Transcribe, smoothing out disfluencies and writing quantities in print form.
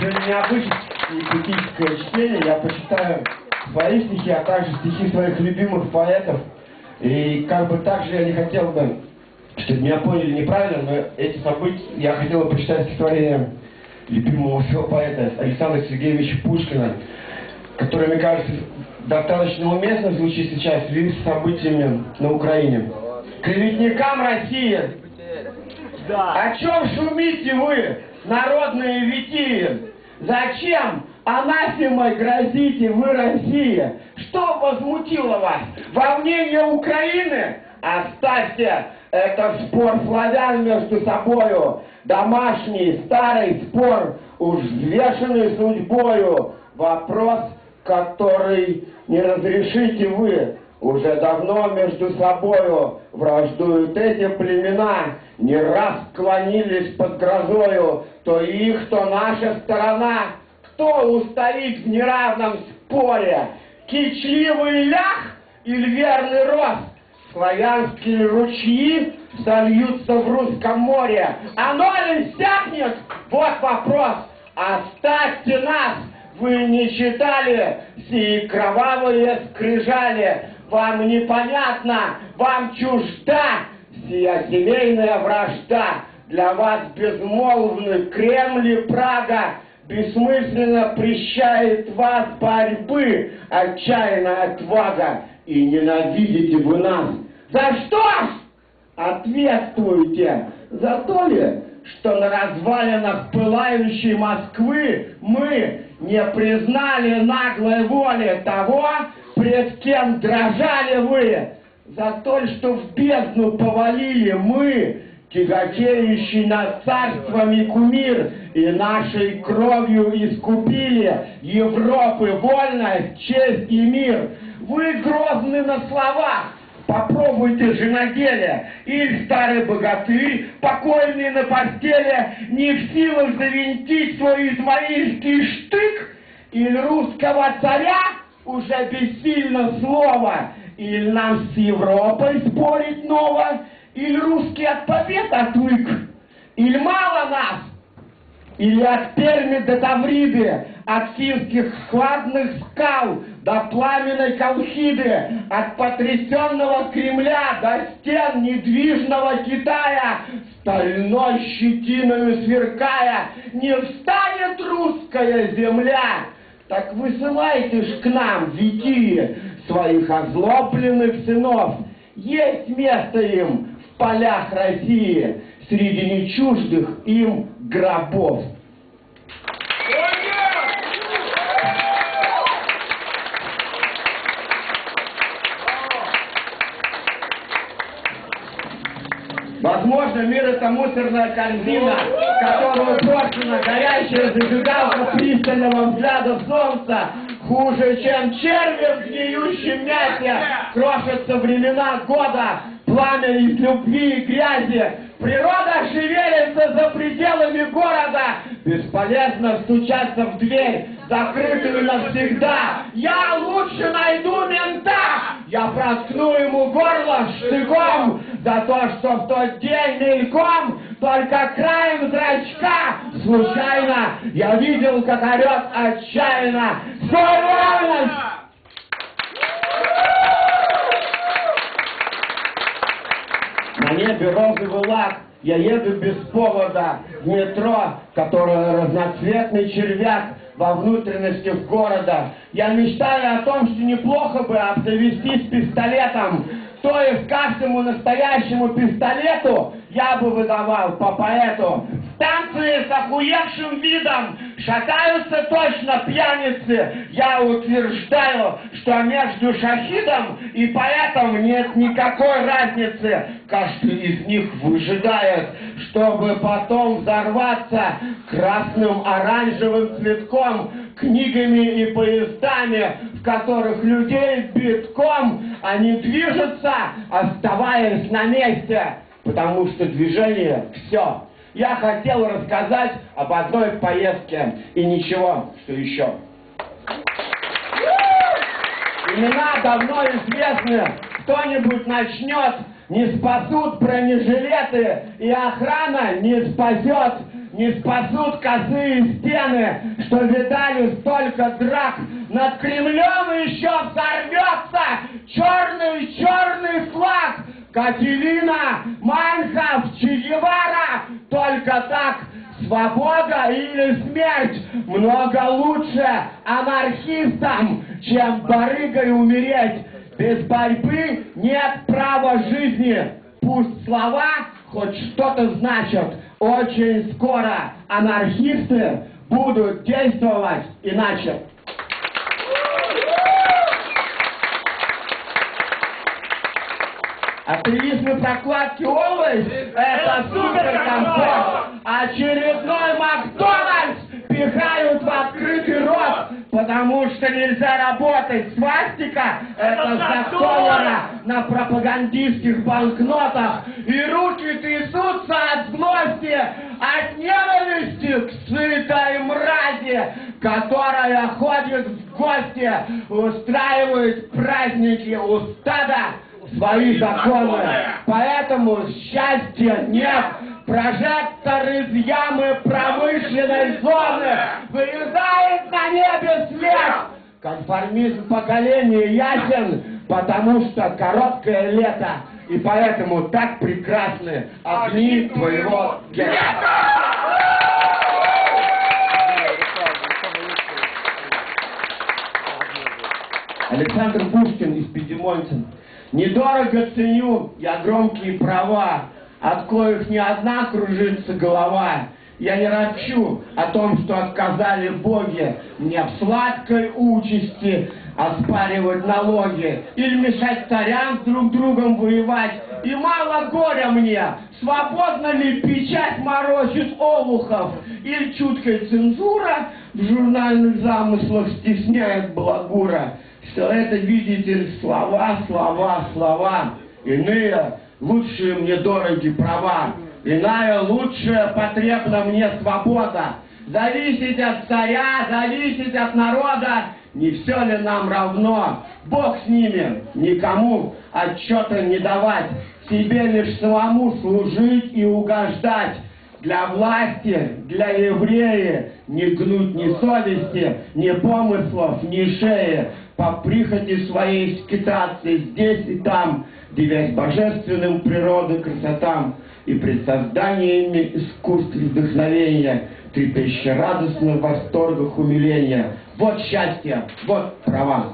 Сегодня необычное и поэтическое чтение. Я почитаю свои стихи, а также стихи своих любимых поэтов. И как бы также я не хотел бы, чтобы меня поняли неправильно, но эти события я хотел бы почитать стихотворение любимого своего поэта Александра Сергеевича Пушкина, которое, мне кажется, достаточно уместно звучит сейчас в связи с событиями на Украине. Клеветникам России! Да. О чем шумите вы, народные витии? Зачем анафемой грозите вы, Россия? Что возмутило вас? Волнение Украины? Оставьте этот спор славян между собою. Домашний старый спор, уж взвешенный судьбою. Вопрос, который не разрешите вы. Уже давно между собою враждуют эти племена, не раз склонились под грозою, то их, то наша сторона. Кто устоит в неравном споре? Кичливый лях или верный рост? Славянские ручьи сольются в русском море. Оно ли стякнет? Вот вопрос. Оставьте нас! Вы не читали сии кровавые скрижали. Вам непонятно, вам чужда сия семейная вражда. Для вас безмолвны Кремль и Прага. Бессмысленно прещает вас борьбы отчаянная отвага. И ненавидите вы нас. За что ж? Ответствуйте. За то ли, что на развалинах пылающей Москвы мы не признали наглой воли того, пред кем дрожали вы. За то, что в бездну повалили мы, тяготеющий над царствами кумир, и нашей кровью искупили Европы вольность, честь и мир. Вы грозны на словах, попробуйте же на деле. Или старый богатырь, покойный на постели, не в силах завинтить свой измаильский штык, или русского царя уже бессильно слово, или нам с Европой спорить ново, или русский от побед отвык, или мало нас, или от Перми до Тавриды, от финских хладных скал до пламенной Колхиды, от потрясенного Кремля до стен недвижного Китая, стальной щетиною сверкая, не встанет русская земля. Так высылайте ж к нам, витии, своих озлобленных сынов. Есть место им в полях России, среди нечуждых им гробов. Возможно, мир — это мусорная корзина, которую порчена горящая зажигалка пристального взгляда солнца. Хуже, чем черви в гниющем мясе, крошатся времена года, пламя из любви и грязи. Природа шевелится за пределами города, бесполезно стучаться в дверь, закрытую навсегда. Я лучше найду мента, я проткну ему горло штыком за то, что в тот день мельком, только краем зрачка, случайно, я видел, как орет отчаянно «Свободность!». На небе розовый лак, я еду без повода в метро, которое разноцветный червяк во внутренностях города. Я мечтаю о том, что неплохо бы обзавестись пистолетом. То есть каждому настоящему пистолету я бы выдавал по поэту. Станции с охуевшим видом шатаются точно пьяницы. Я утверждаю, что между шахидом и поэтом нет никакой разницы. Каждый из них выжидает, чтобы потом взорваться красным оранжевым цветком, книгами и поездами, в которых людей битком, они движутся, оставаясь на месте, потому что движение — все. Я хотел рассказать об одной поездке и ничего, что еще. Имена давно известны, кто-нибудь начнет, не спасут бронежилеты, и охрана не спасет. не спасут косые стены, что видали столько драк. Над Кремлем еще взорвется черный флаг. Катерина, Майнхаф, Че Гевара, только так свобода или смерть. Много лучше анархистам, чем барыгой умереть. Без борьбы нет права жизни. Пусть слова хоть что-то значат. Очень скоро анархисты будут действовать иначе. Атеизм и прокладки Always — это суперкомфорт. Очередной Макдональдс пихают в открытый рот, потому что нельзя работать. Свастика — это $100 на пропагандистских банкнотах. И руки трясутся от злости, от ненависти к сытой мрази, которая ходит в гости, устраивает праздники у стада свои законы. Поэтому счастья нет. Прожектор из ямы промышленной зоны вырезает на небе свет. Конформизм поколения ясен, потому что короткое лето, и поэтому так прекрасны огни твоего гетто. Александр Пушкин из Пятимонтин. Недорого ценю я громкие права, от коих ни одна кружится голова. Я не ропщу о том, что отказали боги мне в сладкой участи оспаривать налоги или мешать царям друг другом воевать. И мало горя мне, свободно ли печать морочит олухов, или чуткая цензура в журнальных замыслах стесняет балагура. Все это, видите, слова. Иные лучшие мне дороги права. Иная лучшая потребна мне свобода. Зависеть от царя, зависеть от народа, не все ли нам равно? Бог с ними, никому отчета не давать, себе лишь самому служить и угождать. Для власти, для еврея не гнуть ни совести, ни помыслов, ни шеи, по прихоти своей скитаться здесь и там, девясь божественным природы красотам и пред созданиями искусств вдохновения, трепеща радостно в восторгах умиления. Вот счастье, вот права.